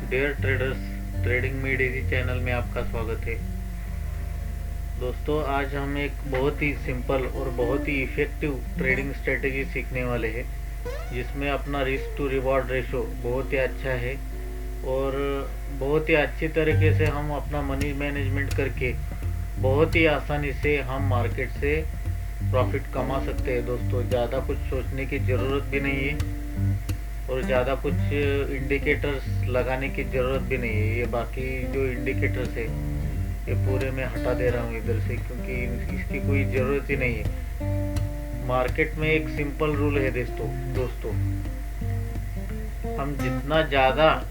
Dear traders, trading made easy channel में आपका स्वागत है। दोस्तों, आज हम एक बहुत ही सिंपल और बहुत ही इफ़ेक्टिव ट्रेडिंग स्ट्रेटेजी सीखने वाले हैं, जिसमें अपना रिस्क टू रिवॉर्ड रेशो बहुत ही अच्छा है और बहुत ही अच्छी तरीके से हम अपना मनी मैनेजमेंट करके बहुत ही आसानी से हम मार्केट से प्रॉफिट कमा सकते हैं। दोस्तों, ज़्यादा कुछ सोचने की ज़रूरत भी नहीं है और ज़्यादा कुछ इंडिकेटर्स लगाने की ज़रूरत भी नहीं है। ये बाकी जो इंडिकेटर्स है ये पूरे मैं हटा दे रहा हूँ इधर से, क्योंकि इसकी कोई ज़रूरत ही नहीं है। मार्केट में एक सिंपल रूल है दोस्तों, हम जितना ज़्यादा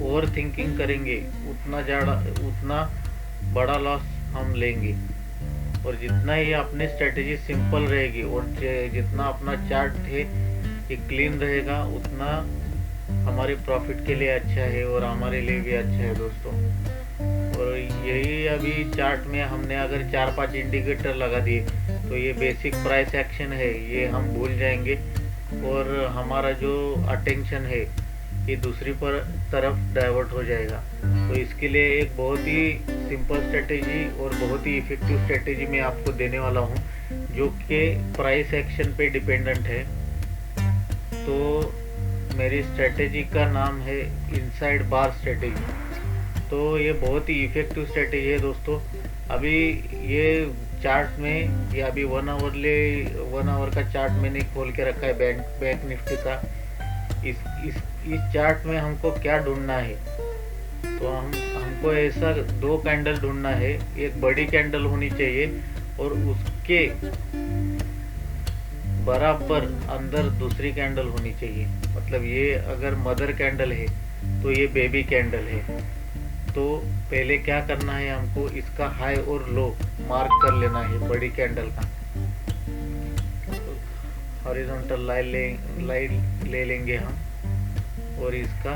ओवर थिंकिंग करेंगे उतना बड़ा लॉस हम लेंगे, और जितना ही अपनी स्ट्रेटेजी सिंपल रहेगी और जितना अपना चार्ट है ये क्लीन रहेगा, उतना हमारे प्रॉफिट के लिए अच्छा है और हमारे लिए भी अच्छा है दोस्तों। और यही अभी चार्ट में हमने अगर 4-5 इंडिकेटर लगा दिए तो ये बेसिक प्राइस एक्शन है ये हम भूल जाएंगे और हमारा जो अटेंशन है ये दूसरी तरफ डाइवर्ट हो जाएगा। तो इसके लिए एक बहुत ही सिंपल स्ट्रेटेजी और बहुत ही इफ़ेक्टिव स्ट्रेटेजी मैं आपको देने वाला हूँ, जो कि प्राइस एक्शन पे डिपेंडेंट है। तो मेरी स्ट्रेटेजी का नाम है इनसाइड बार स्ट्रेटेजी। तो ये बहुत ही इफ़ेक्टिव स्ट्रेटेजी है दोस्तों। अभी ये चार्ट में, ये अभी 1 आवर का चार्ट मैंने खोल के रखा है बैंक निफ्टी का। इस चार्ट में हमको क्या ढूंढना है, तो हमको ऐसा 2 कैंडल ढूंढना है। एक बड़ी कैंडल होनी चाहिए और उसके बराबर अंदर दूसरी कैंडल होनी चाहिए। मतलब ये अगर मदर कैंडल है तो ये बेबी कैंडल है। तो पहले क्या करना है, हमको इसका हाई और लो मार्क कर लेना है बड़ी कैंडल का। हॉरिजॉन्टल लाइन ले लेंगे हम और इसका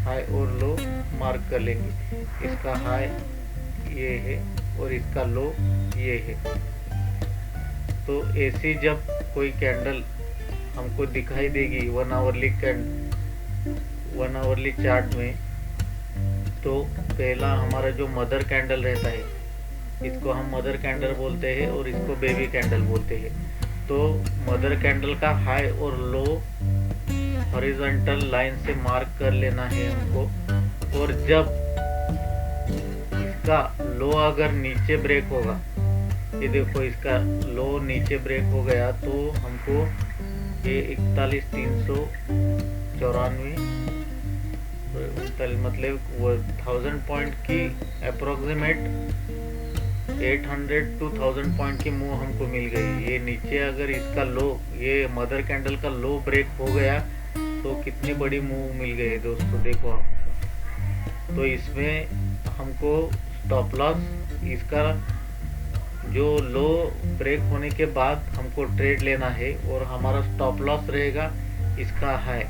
हाई और लो मार्क कर लेंगे। इसका हाई ये है और इसका लो ये है। तो ऐसी जब कोई कैंडल हमको दिखाई देगी 1 आवरली चार्ट में, तो पहला हमारा जो मदर कैंडल रहता है, इसको हम मदर कैंडल बोलते हैं और इसको बेबी कैंडल बोलते हैं। तो मदर कैंडल का हाई और लो हॉरिजॉन्टल लाइन से मार्क कर लेना है हमको। और जब इसका लो अगर नीचे ब्रेक होगा, ये देखो इसका लो नीचे ब्रेक हो गया, तो हमको ये 41,394 मतलब 1000 पॉइंट की अप्रोक्सीमेट 800 to 1000 पॉइंट की मूव हमको मिल गई। ये नीचे अगर इसका लो, ये मदर कैंडल का लो ब्रेक हो गया तो कितनी बड़ी मूव मिल गई है दोस्तों, देखो आप। तो इसमें हमको स्टॉप लॉस, इसका जो लो ब्रेक होने के बाद हमको ट्रेड लेना है और हमारा स्टॉप लॉस रहेगा इसका हाई।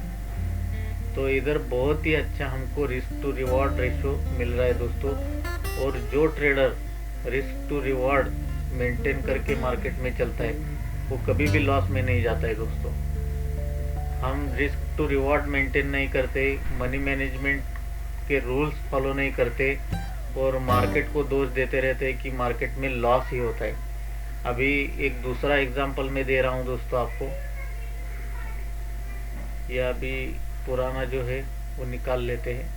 तो इधर बहुत ही अच्छा हमको रिस्क टू रिवॉर्ड रेशो मिल रहा है दोस्तों। और जो trader risk to reward maintain करके मार्केट में चलता है वो कभी भी लॉस में नहीं जाता है दोस्तों। हम रिस्क टू रिवॉर्ड मेंटेन नहीं करते, मनी मैनेजमेंट के रूल्स फॉलो नहीं करते और मार्केट को दोष देते रहते हैं कि मार्केट में लॉस ही होता है। अभी एक दूसरा एग्जांपल मैं दे रहा हूं दोस्तों आपको। ये अभी पुराना जो है वो निकाल लेते हैं।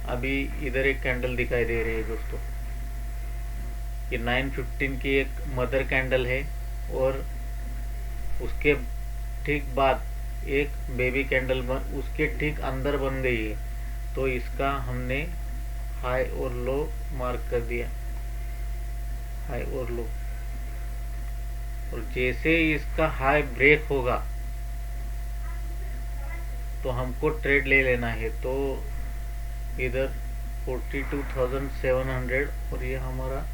अभी इधर एक कैंडल दिखाई दे रही है दोस्तों, ये 915 की एक मदर कैंडल है और उसके ठीक बाद एक बेबी कैंडल उसके ठीक अंदर बन गई है। तो इसका हमने हाई और लो मार्क कर दिया, हाई और लो। और जैसे इसका हाई ब्रेक होगा तो हमको ट्रेड ले लेना है। तो इधर 42,700 और ये हमारा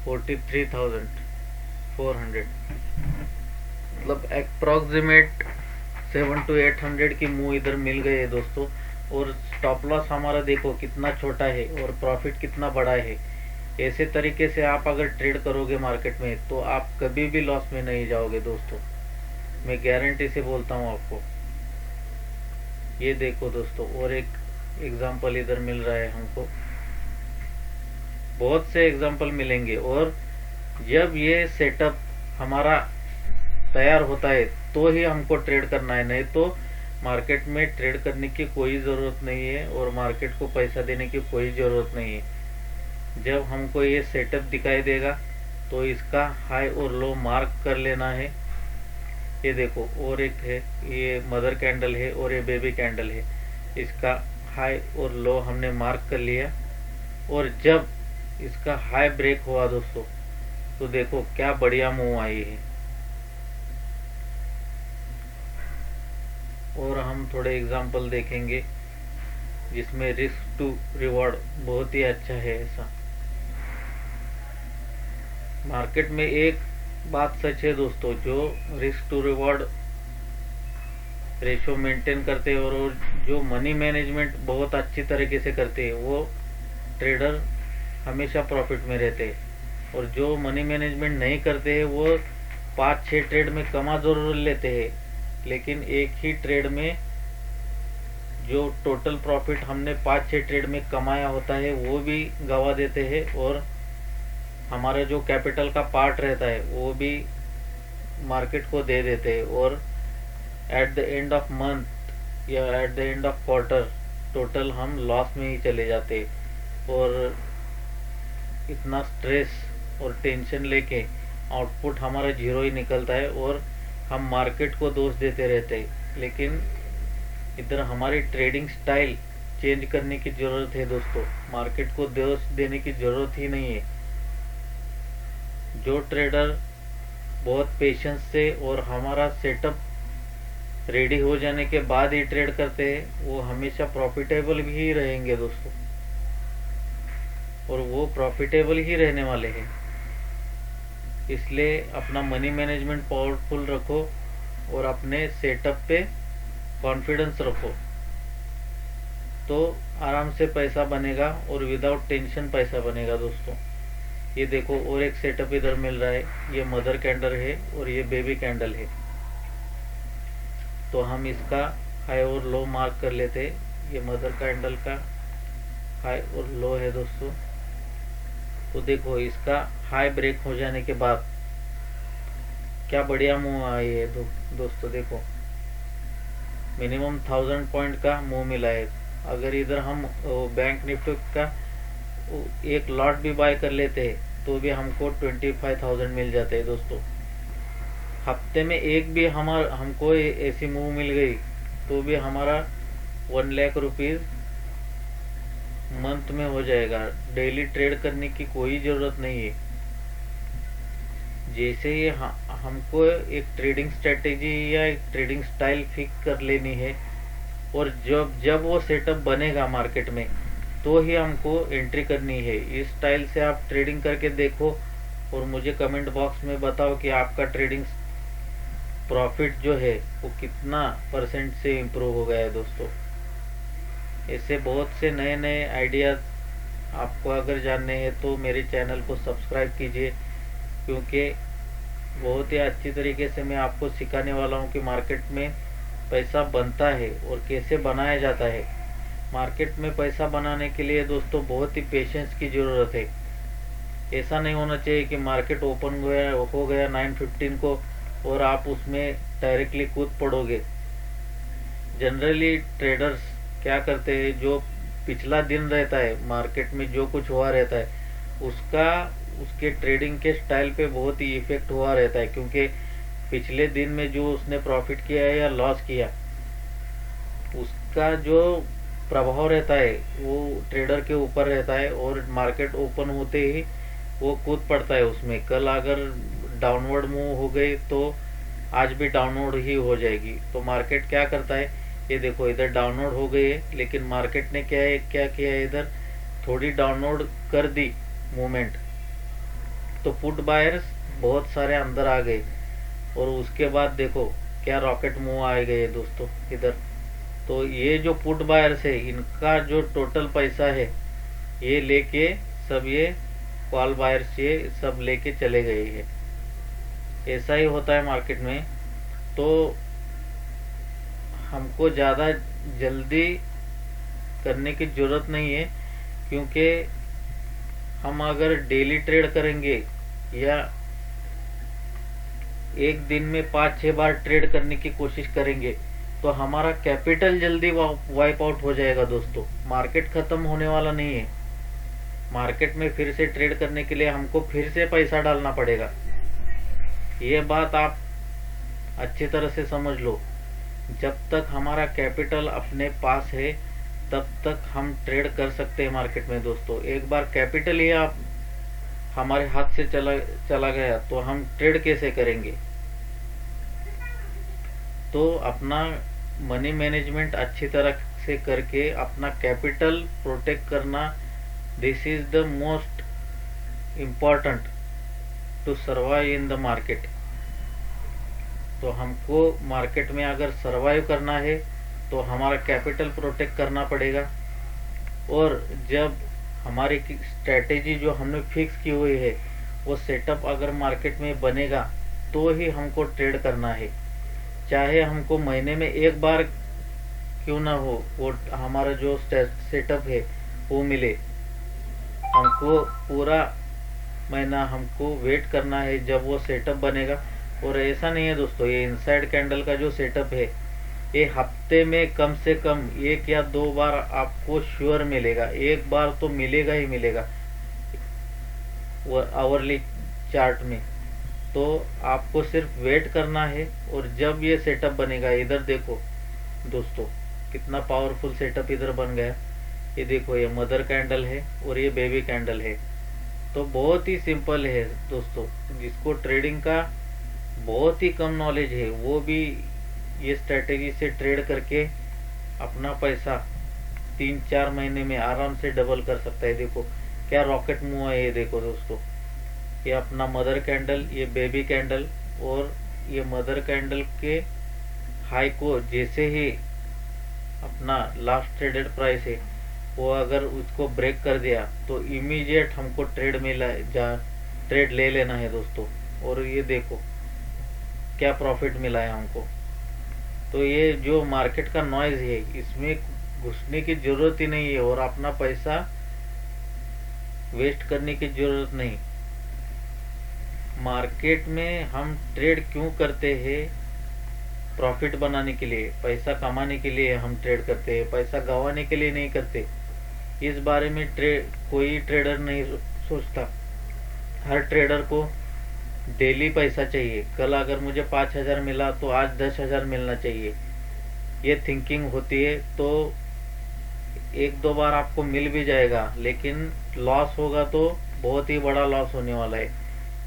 43,400, मतलब अप्रोक्सीमेट 700 to 800 की मूव इधर मिल गई है दोस्तों। और स्टॉप लॉस हमारा देखो कितना छोटा है और प्रॉफिट कितना बड़ा है। ऐसे तरीके से आप अगर ट्रेड करोगे मार्केट में तो आप कभी भी लॉस में नहीं जाओगे दोस्तों। मैं गारंटी से बोलता हूँ आपको। ये देखो दोस्तों, और एक एग्जांपल इधर मिल रहा है हमको, बहुत से एग्जांपल मिलेंगे। और जब ये सेटअप हमारा तैयार होता है तो ही हमको ट्रेड करना है, नहीं तो मार्केट में ट्रेड करने की कोई ज़रूरत नहीं है और मार्केट को पैसा देने की कोई ज़रूरत नहीं है। जब हमको ये सेटअप दिखाई देगा तो इसका हाई और लो मार्क कर लेना है। ये देखो, और एक है, ये मदर कैंडल है और ये बेबी कैंडल है। इसका हाई और लो हमने मार्क कर लिया, और जब इसका हाई ब्रेक हुआ दोस्तों, तो देखो क्या बढ़िया मूव आई है। और हम थोड़े एग्जांपल देखेंगे जिसमें रिस्क टू रिवॉर्ड बहुत ही अच्छा है। ऐसा मार्केट में एक बात सच है दोस्तों, जो risk to reward ratio maintain करते हैं और जो मनी मैनेजमेंट बहुत अच्छी तरीके से करते हैं, वो ट्रेडर हमेशा प्रॉफिट में रहते हैं। और जो मनी मैनेजमेंट नहीं करते हैं वो 5-6 ट्रेड में कमा जरूर लेते हैं, लेकिन एक ही ट्रेड में जो टोटल प्रॉफिट हमने 5-6 ट्रेड में कमाया होता है वो भी गवा देते हैं, और हमारा जो कैपिटल का पार्ट रहता है वो भी मार्केट को दे देते हैं। और at the end of month या at the end of quarter total हम लॉस में ही चले जाते हैं। और इतना स्ट्रेस और टेंशन लेके आउटपुट हमारा जीरो ही निकलता है और हम मार्केट को दोष देते रहते हैं। लेकिन इधर हमारी ट्रेडिंग स्टाइल चेंज करने की ज़रूरत है दोस्तों, मार्केट को दोष देने की ज़रूरत ही नहीं है। जो ट्रेडर बहुत पेशेंस से और हमारा सेटअप रेडी हो जाने के बाद ही ट्रेड करते हैं, वो हमेशा प्रॉफिटेबल भी रहेंगे दोस्तों, और वो प्रॉफिटेबल ही रहने वाले हैं। इसलिए अपना मनी मैनेजमेंट पावरफुल रखो और अपने सेटअप पे कॉन्फिडेंस रखो, तो आराम से पैसा बनेगा और विदाउट टेंशन पैसा बनेगा दोस्तों। ये देखो, और एक सेटअप इधर मिल रहा है, ये मदर कैंडल है और ये बेबी कैंडल है। तो हम इसका हाई और लो मार्क कर लेते हैं। ये मदर कैंडल का हाई और लो है दोस्तों। तो देखो, इसका हाई ब्रेक हो जाने के बाद क्या बढ़िया मूव आई है दोस्तों। देखो, मिनिमम 1000 पॉइंट का मूव मिला है। अगर इधर हम बैंक निफ्टी का एक लॉट भी बाय कर लेते हैं तो भी हमको 25,000 मिल जाते हैं दोस्तों। हफ्ते में एक भी हमको ऐसी मूव मिल गई तो भी हमारा 1 लाख रुपीज मंथ में हो जाएगा। डेली ट्रेड करने की कोई ज़रूरत नहीं है। जैसे ही हमको एक ट्रेडिंग स्ट्रेटेजी या एक ट्रेडिंग स्टाइल फिक्स कर लेनी है, और जब वो सेटअप बनेगा मार्केट में तो ही हमको एंट्री करनी है। इस स्टाइल से आप ट्रेडिंग करके देखो और मुझे कमेंट बॉक्स में बताओ कि आपका ट्रेडिंग प्रॉफिट जो है वो कितना % से इम्प्रूव हो गया है दोस्तों। ऐसे बहुत से नए नए आइडियाज आपको अगर जानने हैं तो मेरे चैनल को सब्सक्राइब कीजिए, क्योंकि बहुत ही अच्छी तरीके से मैं आपको सिखाने वाला हूँ कि मार्केट में पैसा बनता है और कैसे बनाया जाता है। मार्केट में पैसा बनाने के लिए दोस्तों बहुत ही पेशेंस की ज़रूरत है। ऐसा नहीं होना चाहिए कि मार्केट ओपन हो गया 9:15 को और आप उसमें डायरेक्टली कूद पड़ोगे। जनरली ट्रेडर्स क्या करते हैं, जो पिछला दिन रहता है मार्केट में जो कुछ हुआ रहता है उसके ट्रेडिंग के स्टाइल पे बहुत ही इफेक्ट हुआ रहता है, क्योंकि पिछले दिन में जो उसने प्रॉफिट किया है या लॉस किया उसका जो प्रभाव रहता है वो ट्रेडर के ऊपर रहता है, और मार्केट ओपन होते ही वो कूद पड़ता है उसमें। कल अगर डाउनवर्ड मूव हो गई तो आज भी डाउनवर्ड ही हो जाएगी। तो मार्केट क्या करता है, ये देखो इधर डाउनवर्ड हो गई है, लेकिन मार्केट ने क्या किया है, इधर थोड़ी डाउनवर्ड कर दी मूवमेंट, तो पुट बायर्स बहुत सारे अंदर आ गए और उसके बाद देखो क्या रॉकेट मूव आ गए दोस्तों इधर। तो ये जो पुट बायर्स है इनका जो टोटल पैसा है ये लेके सब ये कॉल बायर्स ये सब लेके चले गए हैं। ऐसा ही होता है मार्केट में। तो हमको ज़्यादा जल्दी करने की ज़रूरत नहीं है, क्योंकि हम अगर डेली ट्रेड करेंगे या एक दिन में 5-6 बार ट्रेड करने की कोशिश करेंगे तो हमारा कैपिटल जल्दी वाइप आउट हो जाएगा दोस्तों। मार्केट खत्म होने वाला नहीं है। मार्केट में फिर से ट्रेड करने के लिए हमको फिर से पैसा डालना पड़ेगा। ये बात आप अच्छी तरह से समझ लो। जब तक हमारा कैपिटल अपने पास है तब तक हम ट्रेड कर सकते हैं मार्केट में दोस्तों। एक बार कैपिटल ही आप हमारे हाथ से चला गया तो हम ट्रेड कैसे करेंगे। तो अपना मनी मैनेजमेंट अच्छी तरह से करके अपना कैपिटल प्रोटेक्ट करना, this is the most important to survive in the market. तो हमको मार्केट में अगर सर्वाइव करना है तो हमारा कैपिटल प्रोटेक्ट करना पड़ेगा। और जब हमारी स्ट्रैटेजी जो हमने फिक्स की हुई है वो सेटअप अगर मार्केट में बनेगा तो ही हमको ट्रेड करना है। चाहे हमको महीने में एक बार क्यों ना हो वो हमारा जो सेटअप है वो मिले, हमको पूरा महीना हमको वेट करना है जब वो सेटअप बनेगा। और ऐसा नहीं है दोस्तों, ये इनसाइड कैंडल का जो सेटअप है ये हफ्ते में कम से कम 1 या 2 बार आपको श्योर मिलेगा। एक बार तो मिलेगा ही मिलेगा वो आवरली चार्ट में। तो आपको सिर्फ वेट करना है और जब ये सेटअप बनेगा, इधर देखो दोस्तों कितना पावरफुल सेटअप इधर बन गया। ये देखो, ये मदर कैंडल है और ये बेबी कैंडल है। तो बहुत ही सिंपल है दोस्तों। जिसको ट्रेडिंग का बहुत ही कम नॉलेज है वो भी ये स्ट्रेटेजी से ट्रेड करके अपना पैसा 3-4 महीने में आराम से डबल कर सकता है। देखो क्या रॉकेट मूव है। ये देखो दोस्तों, ये अपना मदर कैंडल, ये बेबी कैंडल और ये मदर कैंडल के हाई को जैसे ही अपना लास्ट ट्रेडेड प्राइस है वो अगर उसको ब्रेक कर दिया तो इमीडिएट हमको ट्रेड ले लेना है दोस्तों। और ये देखो क्या प्रॉफिट मिला है हमको। तो ये जो मार्केट का नॉइज है इसमें घुसने की जरूरत ही नहीं है और अपना पैसा वेस्ट करने की जरूरत नहीं। मार्केट में हम ट्रेड क्यों करते हैं? प्रॉफिट बनाने के लिए, पैसा कमाने के लिए हम ट्रेड करते हैं, पैसा गंवाने के लिए नहीं करते। इस बारे में कोई ट्रेडर नहीं सोचता। हर ट्रेडर को डेली पैसा चाहिए। कल अगर मुझे 5,000 मिला तो आज 10,000 मिलना चाहिए, ये थिंकिंग होती है। तो 1-2 बार आपको मिल भी जाएगा, लेकिन लॉस होगा तो बहुत ही बड़ा लॉस होने वाला है।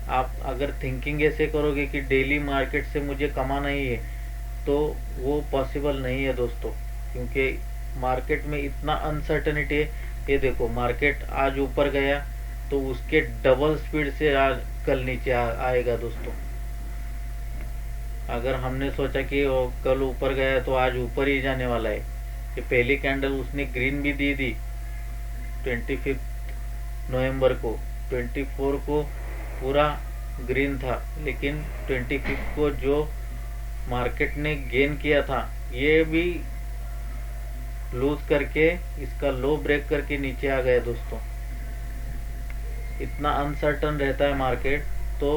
आप अगर थिंकिंग ऐसे करोगे कि डेली मार्केट से मुझे कमाना ही है तो वो पॉसिबल नहीं है दोस्तों, क्योंकि मार्केट में इतना अनसर्टेनिटी है। ये देखो मार्केट आज ऊपर गया तो उसके डबल स्पीड से आज कल नीचे आएगा दोस्तों। अगर हमने सोचा कि वो कल ऊपर गया तो आज ऊपर ही जाने वाला है। ये पहली कैंडल उसने ग्रीन भी दी थी 25 नवंबर को, 24 को पूरा ग्रीन था, लेकिन 25 को जो मार्केट ने गेन किया था ये भी लूज करके इसका लो ब्रेक करके नीचे आ गया दोस्तों। इतना अनसर्टन रहता है मार्केट। तो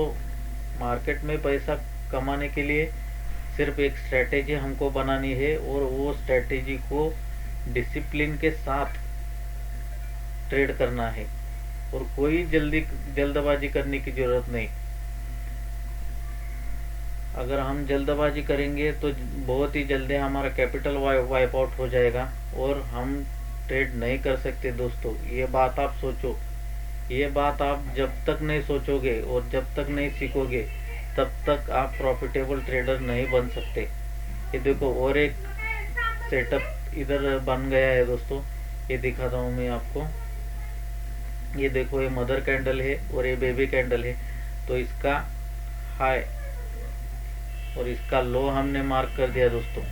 मार्केट में पैसा कमाने के लिए सिर्फ एक स्ट्रेटेजी हमको बनानी है और वो स्ट्रेटेजी को डिसिप्लिन के साथ ट्रेड करना है और कोई जल्दबाजी करने की जरूरत नहीं। अगर हम जल्दबाजी करेंगे तो बहुत ही जल्दी हमारा कैपिटल वाइप आउट हो जाएगा और हम ट्रेड नहीं कर सकते दोस्तों। ये बात आप सोचो। ये बात आप जब तक नहीं सोचोगे और जब तक नहीं सीखोगे तब तक आप प्रॉफिटेबल ट्रेडर नहीं बन सकते। ये देखो और एक सेटअप इधर बन गया है दोस्तों, ये दिखाता हूँ मैं आपको। ये देखो, ये मदर कैंडल है और ये बेबी कैंडल है। तो इसका हाई और इसका लो हमने मार्क कर दिया दोस्तों।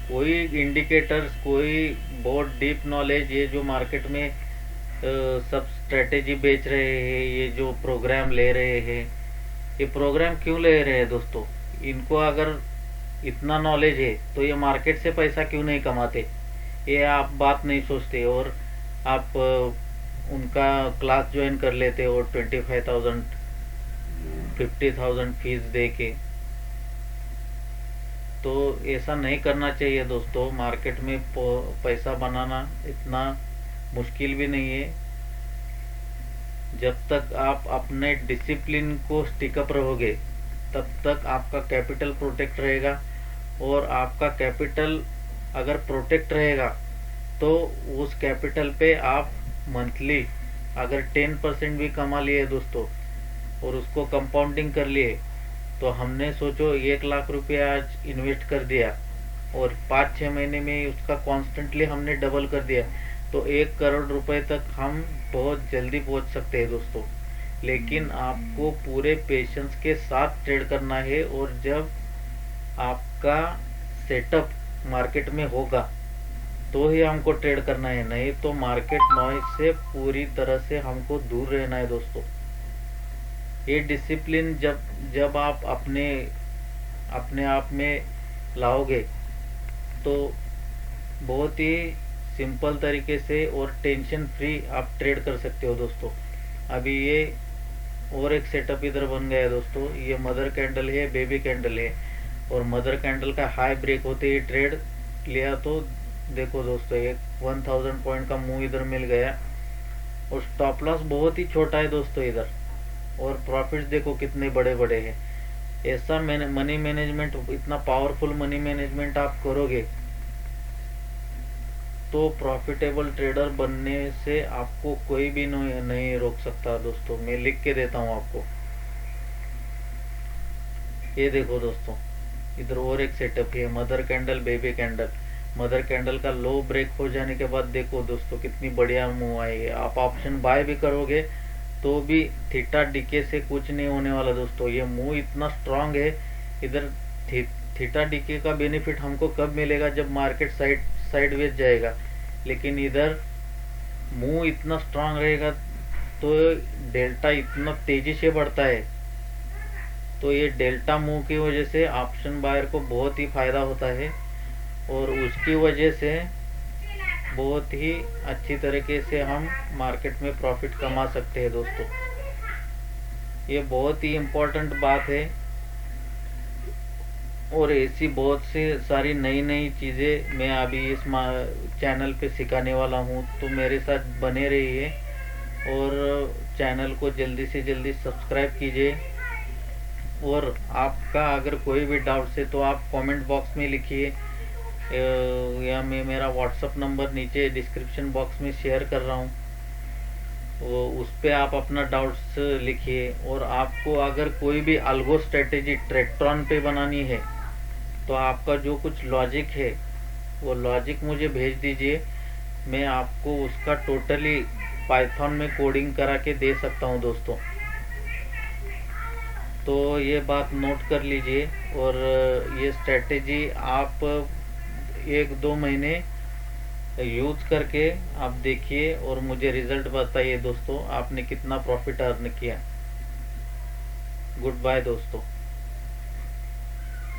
कोई इंडिकेटर्स, कोई बहुत डीप नॉलेज, ये जो मार्केट में सब स्ट्रेटेजी बेच रहे हैं, ये जो प्रोग्राम ले रहे हैं, ये प्रोग्राम क्यों ले रहे हैं दोस्तों? इनको अगर इतना नॉलेज है तो ये मार्केट से पैसा क्यों नहीं कमाते? ये आप बात नहीं सोचते और आप उनका क्लास ज्वाइन कर लेते और 25,000 50,000 फीस दे के। तो ऐसा नहीं करना चाहिए दोस्तों। मार्केट में पैसा बनाना इतना मुश्किल भी नहीं है। जब तक आप अपने डिसिप्लिन को स्टिकअप रहोगे तब तक आपका कैपिटल प्रोटेक्ट रहेगा। और आपका कैपिटल अगर प्रोटेक्ट रहेगा तो उस कैपिटल पे आप मंथली अगर 10% भी कमा लिए दोस्तों और उसको कंपाउंडिंग कर लिए, तो हमने सोचो 1 लाख रुपया आज इन्वेस्ट कर दिया और 5-6 महीने में उसका कॉन्स्टेंटली हमने डबल कर दिया, तो 1 करोड़ रुपए तक हम बहुत जल्दी पहुंच सकते हैं दोस्तों। लेकिन आपको पूरे पेशेंस के साथ ट्रेड करना है और जब आपका सेटअप मार्केट में होगा तो ही हमको ट्रेड करना है, नहीं तो मार्केट नॉइज से पूरी तरह से हमको दूर रहना है दोस्तों। ये डिसिप्लिन जब आप अपने आप में लाओगे तो बहुत ही सिंपल तरीके से और टेंशन फ्री आप ट्रेड कर सकते हो दोस्तों। अभी ये और एक सेटअप इधर बन गया है दोस्तों। ये मदर कैंडल है, बेबी कैंडल है और मदर कैंडल का हाई ब्रेक होते ही ट्रेड लिया तो देखो दोस्तों एक 1000 पॉइंट का मूव इधर मिल गया और स्टॉप लॉस बहुत ही छोटा है दोस्तों इधर, और प्रॉफिट्स देखो कितने बड़े बड़े हैं। ऐसा मनी मैनेजमेंट, इतना पावरफुल मनी मैनेजमेंट आप करोगे तो प्रॉफिटेबल ट्रेडर बनने से आपको कोई भी नहीं रोक सकता दोस्तों। मैं लिख के देता हूँ आपको। ये देखो दोस्तों इधर और एक सेटअप है, mother candle baby candle. Mother candle का लो ब्रेक हो जाने के बाद देखो दोस्तों कितनी बढ़िया मूव आई है। आप ऑप्शन बाय भी करोगे तो भी थीटा डीके से कुछ नहीं होने वाला दोस्तों। ये मूव इतना स्ट्रांग है। इधर थीटा डीके का बेनिफिट हमको कब मिलेगा? जब मार्केट साइडवेज जाएगा। लेकिन इधर मूव इतना स्ट्रांग रहेगा तो डेल्टा इतना तेजी से बढ़ता है, तो ये डेल्टा मूव की वजह से ऑप्शन बायर को बहुत ही फायदा होता है और उसकी वजह से बहुत ही अच्छी तरीके से हम मार्केट में प्रॉफिट कमा सकते हैं दोस्तों। ये बहुत ही इम्पोर्टेंट बात है और ऐसी बहुत सी सारी नई नई चीज़ें मैं अभी इस चैनल पे सिखाने वाला हूँ, तो मेरे साथ बने रहिए और चैनल को जल्दी से जल्दी सब्सक्राइब कीजिए। और आपका अगर कोई भी डाउट्स है तो आप कमेंट बॉक्स में लिखिए या मैं मेरा व्हाट्सअप नंबर नीचे डिस्क्रिप्शन बॉक्स में शेयर कर रहा हूँ, वो उस पर आप अपना डाउट्स लिखिए। और आपको अगर कोई भी अल्गो स्ट्रेटेजी ट्रैक्ट्रॉन पे बनानी है तो आपका जो कुछ लॉजिक है वो लॉजिक मुझे भेज दीजिए, मैं आपको उसका टोटली पाइथन में कोडिंग करा के दे सकता हूँ दोस्तों। तो ये बात नोट कर लीजिए और ये स्ट्रेटेजी आप 1-2 महीने यूज करके आप देखिए और मुझे रिजल्ट बताइए दोस्तों, आपने कितना प्रॉफिट अर्न किया। गुड बाय दोस्तों।